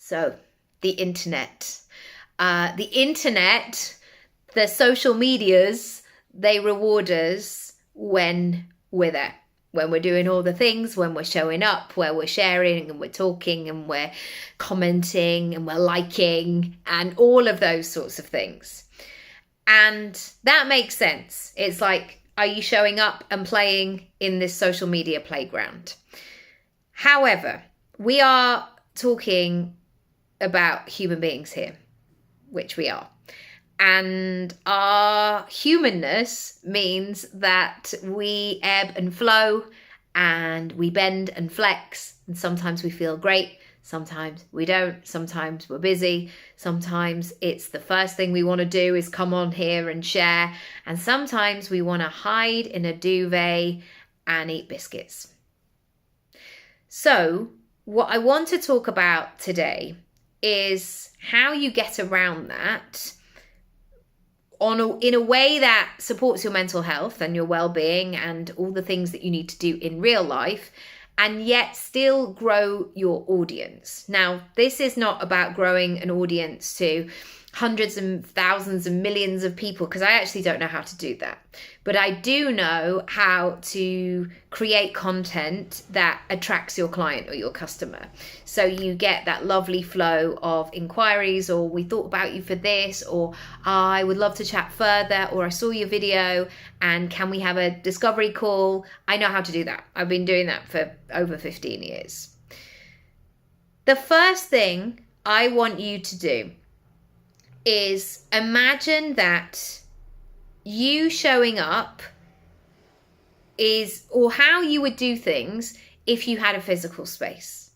So, the internet. The social medias, they reward us when we're there, when we're doing all the things, when we're showing up, where we're sharing and we're talking and we're commenting and we're liking and all of those sorts of things. And that makes sense. It's like, are you showing up and playing in this social media playground? However, we are talking about human beings here, which we are. And our humanness means that we ebb and flow and we bend and flex. And sometimes we feel great. Sometimes we don't. Sometimes we're busy. Sometimes it's the first thing we want to do is come on here and share. And sometimes we want to hide in a duvet and eat biscuits. So what I want to talk about today is how you get around that in a way that supports your mental health and your well-being and all the things that you need to do in real life, and yet still grow your audience. Now, this is not about growing an audience to hundreds and thousands and millions of people, because I actually don't know how to do that. But I do know how to create content that attracts your client or your customer. So you get that lovely flow of inquiries, or we thought about you for this, or I would love to chat further, or I saw your video and can we have a discovery call? I know how to do that. I've been doing that for over 15 years. The first thing I want you to do is imagine that you showing up is, or how you would do things if you had a physical space.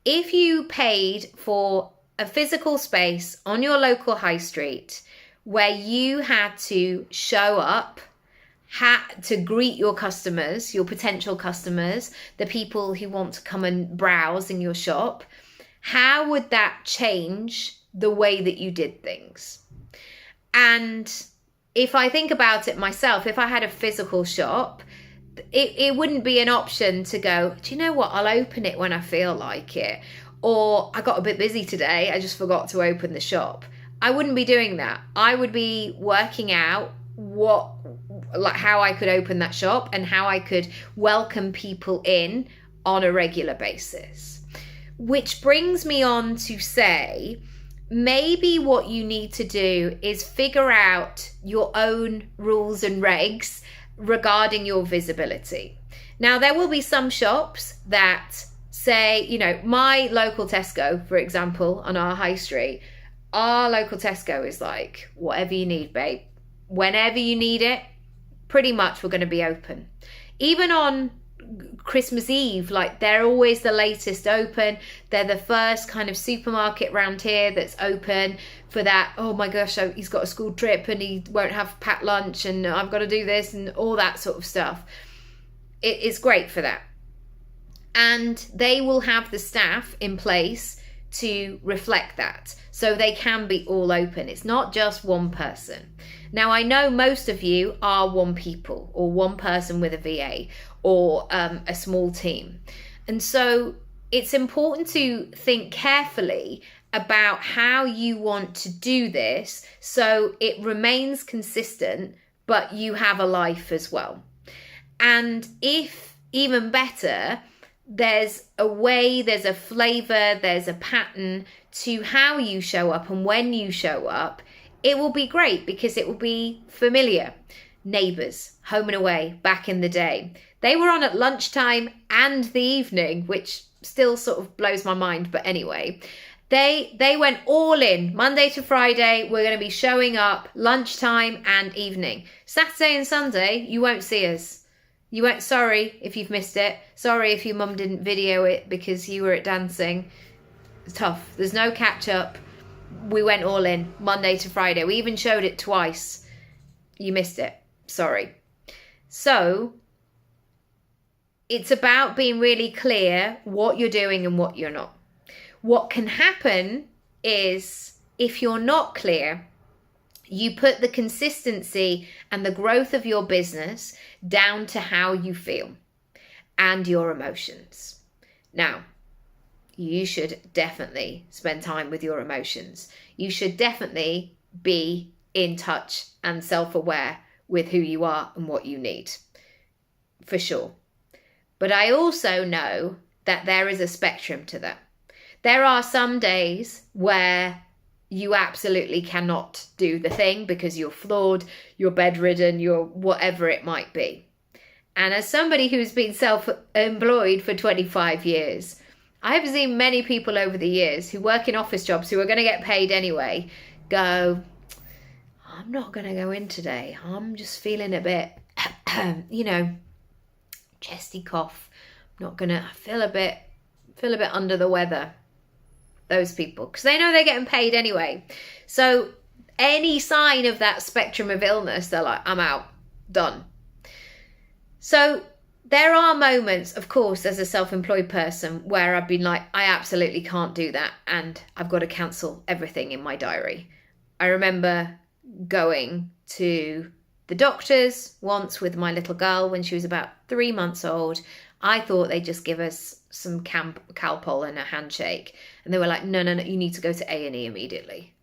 If you paid for a physical space on your local high street where you had to show up, had to greet your customers, your potential customers, the people who want to come and browse in your shop, how would that change the way that you did things? And if I think about it myself, if I had a physical shop, it wouldn't be an option to go, do you know what, I'll open it when I feel like it. Or I got a bit busy today, I just forgot to open the shop. I wouldn't be doing that. I would be working out how I could open that shop and how I could welcome people in on a regular basis. Which brings me on to say, maybe what you need to do is figure out your own rules and regs regarding your visibility. Now, there will be some shops that say, my local Tesco, for example, on our high street, our local Tesco is like, whatever you need, babe. Whenever you need it, pretty much we're going to be open. Even on Christmas Eve, like they're always the latest open. They're the first kind of supermarket around here that's open for that. Oh my gosh, he's got a school trip and he won't have packed lunch and I've got to do this and all that sort of stuff. It's great for that. And they will have the staff in place to reflect that. So they can be all open. It's not just one person. Now, I know most of you are one people or one person with a VA or a small team. And so it's important to think carefully about how you want to do this so it remains consistent, but you have a life as well. And if even better, there's a way, there's a flavor, there's a pattern to how you show up and when you show up, it will be great because it will be familiar. Neighbours, Home and Away, back in the day, they were on at lunchtime and the evening, which still sort of blows my mind. But anyway, they went all in. Monday to Friday, we're going to be showing up lunchtime and evening. Saturday and Sunday, you won't see us. You won't, sorry if you've missed it. Sorry if your mum didn't video it because you were at dancing. It's tough. There's no catch up. We went all in Monday to Friday. We even showed it twice. You missed it. Sorry. So it's about being really clear what you're doing and what you're not. What can happen is if you're not clear, you put the consistency and the growth of your business down to how you feel and your emotions. Now, you should definitely spend time with your emotions. You should definitely be in touch and self-aware with who you are and what you need, for sure. But I also know that there is a spectrum to that. There are some days where you absolutely cannot do the thing because you're flawed, you're bedridden, you're whatever it might be. And as somebody who's been self-employed for 25 years, I have seen many people over the years who work in office jobs who are going to get paid anyway go, I'm not going to go in today. I'm just feeling a bit, chesty cough. I feel a bit under the weather. Those people, because they know they're getting paid anyway. So any sign of that spectrum of illness, they're like, I'm out, done. So there are moments, of course, as a self-employed person where I've been like, I absolutely can't do that, and I've got to cancel everything in my diary. I remember going to the doctors once with my little girl when she was about 3 months old. I thought they'd just give us some Calpol and a handshake. And they were like, no, you need to go to A&E immediately.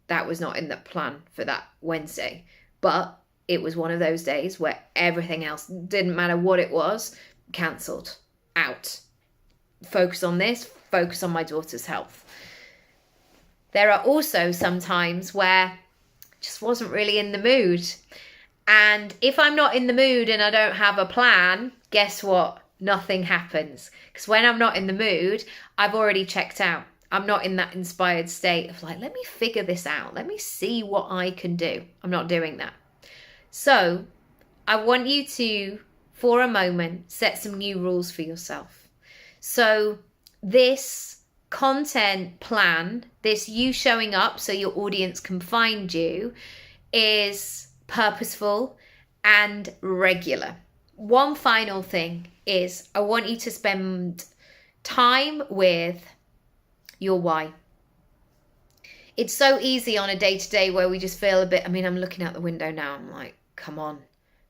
That was not in the plan for that Wednesday. But it was one of those days where everything else, didn't matter what it was, cancelled, out. Focus on this, focus on my daughter's health. There are also some times where I just wasn't really in the mood. And if I'm not in the mood and I don't have a plan, guess what? Nothing happens. Because when I'm not in the mood, I've already checked out. I'm not in that inspired state of like, let me figure this out. Let me see what I can do. I'm not doing that. So I want you to, for a moment, set some new rules for yourself. So this content plan, this you showing up so your audience can find you, is purposeful and regular. One final thing is I want you to spend time with your why. It's so easy on a day-to-day where we just feel a bit, I'm looking out the window now, I'm like, come on,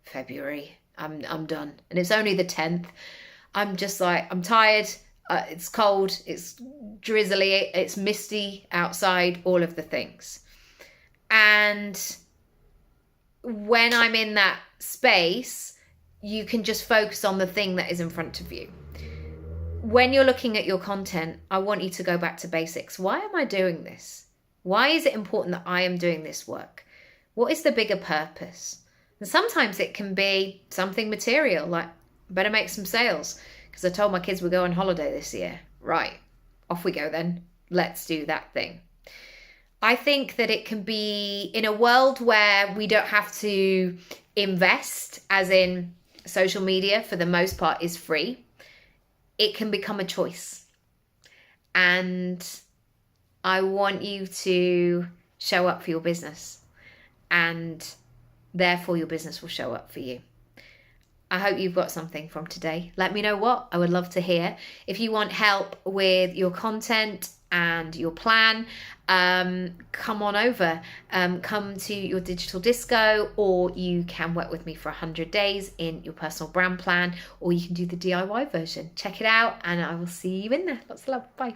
February, I'm done. And it's only the 10th. I'm just like, I'm tired, it's cold, it's drizzly, it's misty outside, all of the things. And when I'm in that space, you can just focus on the thing that is in front of you. When you're looking at your content, I want you to go back to basics. Why am I doing this? Why is it important that I am doing this work? What is the bigger purpose? And sometimes it can be something material, like better make some sales because I told my kids we're going on holiday this year. Right, off we go then. Let's do that thing. I think that it can be in a world where we don't have to invest, as in social media for the most part is free. It can become a choice. And I want you to show up for your business, and therefore your business will show up for you. I hope you've got something from today. Let me know what. I would love to hear. If you want help with your content and your plan, come on over. Come to your digital disco, or you can work with me for 100 days in your personal brand plan, or you can do the DIY version. Check it out, and I will see you in there. Lots of love. Bye.